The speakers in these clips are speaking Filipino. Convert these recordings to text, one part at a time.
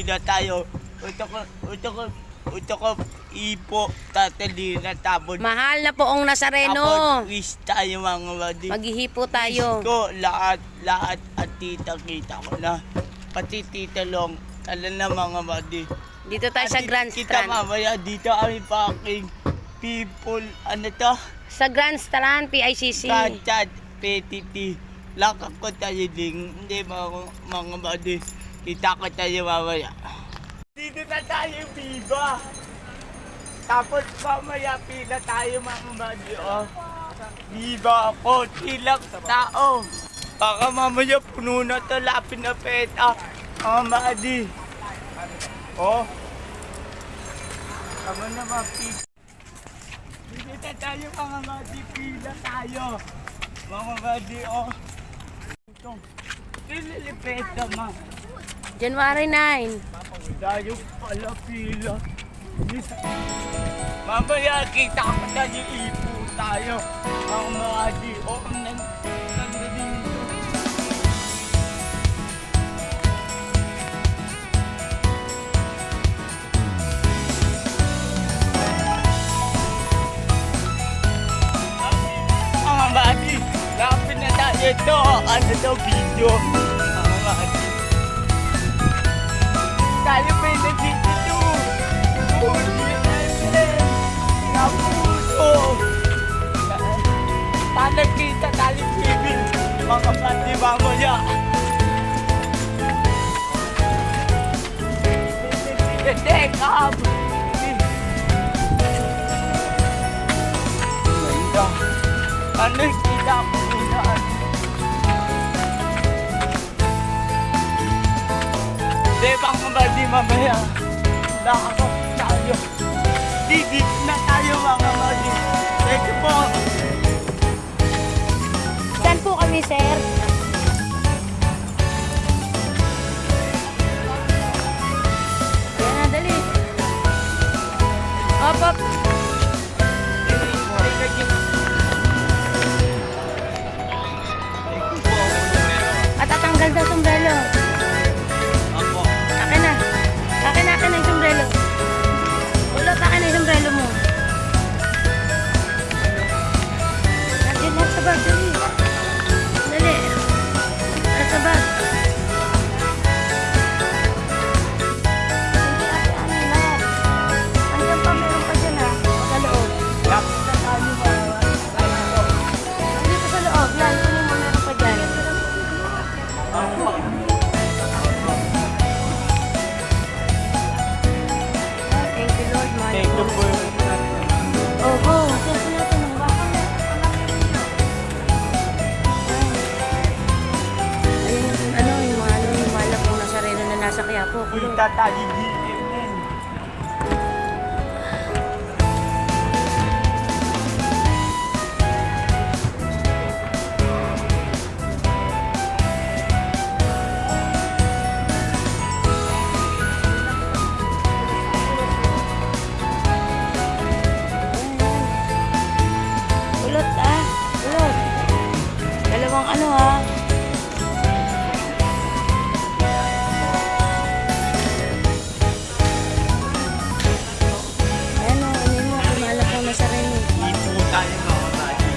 pila tayo. Uto ko ipo, tatalina, tapos Mahal na poong Nazareno. tapos wish tayo mga buddy. Maghihipo tayo. Wish ko lahat at tita kita ko na. Pati tita Long, alam na mga buddy. Dito tayo sa Grand Kita Strand. mamaya dito kami fucking people, ano to? Sa Grand Strand, PICC. Kachat, PTT. Lakak ko tayo din. Hindi mga buddy. Kita ko tayo mamaya. Dito na tayo, Viva. Tapos mamaya pila tayo mga buddy. Oh. Viva ako, tilang tao. Baka mamaya puno na to, lapin na peta. Mga buddy. Oh. Tama na mga pila. Dito na tayo mga buddy, pila tayo. Mga buddy, oh. Ito. Nililipet naman. January 9. Tayo pala pila. Mamaya kita ko tayo ipo tayo. Ang mga di o ang nandito. Mga badi, lapit na tayo ito. Ano daw video? Mga badi. Tayo pa yung nandito. Huli natin. Napuso. Tanag kita taling bibig. Mga bati mamaya. Take up. Ganda. Tanag kita po na. Di bang mabadi mamaya? Nakakot tayo. Didit na tayo mga mali. Thank you po. Saan po kami, sir? Yan na, dali. Opo. At tatanggal daw sombrero. Akin na. Akin na yung sombrero. Ulot, akin na yung sombrero mo. Nandiyan na sa bag, dali. Dali. Nasa bag. Hindi, ate, lahat. Andiyan pa, meron pa dyan ha. Sa loob. Lapit na tayo mga Nandito sa loob. Yan, kunin mo, meron pa dyan. Thank you, Lord. Mahal Thank you po. po. Oh, go. Siyempre natin ang baka. Ayun, yung malap ng Nazareno na nasa Quiapo. Punta tayo dito. Ulot ah. Ulot. Dalawang ano ah. Ayan o, ano mo, kumalap ng Nazareno. Ipo tayo mga buddy.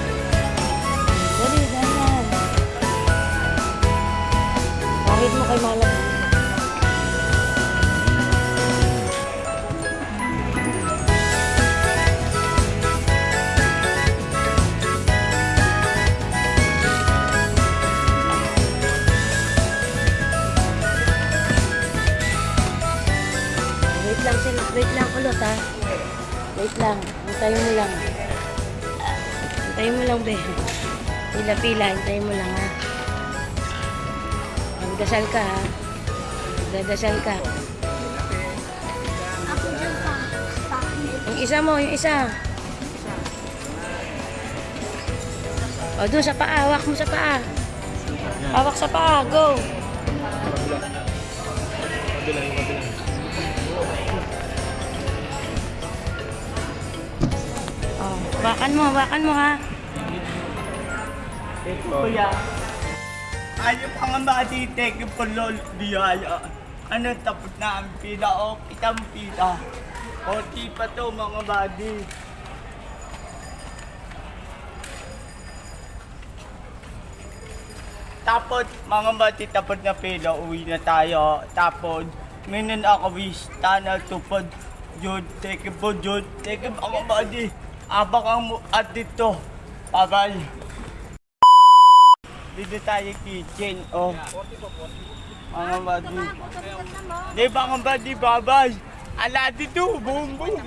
Dali, ganyan. Kahit mo kay malap. Wait lang sila. Wait lang ulot ha. Wait lang. Hintayin mo lang. Hintayin mo lang, be. Pila-pila. Hintayin mo lang ha. Magdasal ka ha. Magdadasal ka. Yung isa mo, yung isa. O, doon sa paa. Hawak mo sa paa. Hawak sa paa. Go. Oh, hawakan mo ha. Kuya. Ayaw pa nga matitake po lol biyaya. Ano, tapos na ang pila o kitang pila. Konti pa to mga buddy. Tapos mga buddy, tapos na pila, uwi na tayo. Tapos, minun ako wish, tana tupad. Jod, take po Jod, take mga buddy. Abang mo at dito. Bye-bye. Dito tayo kitchen, oh. Mga buddy. Di ba mga buddy, bye-bye. Ala dito, boom boom.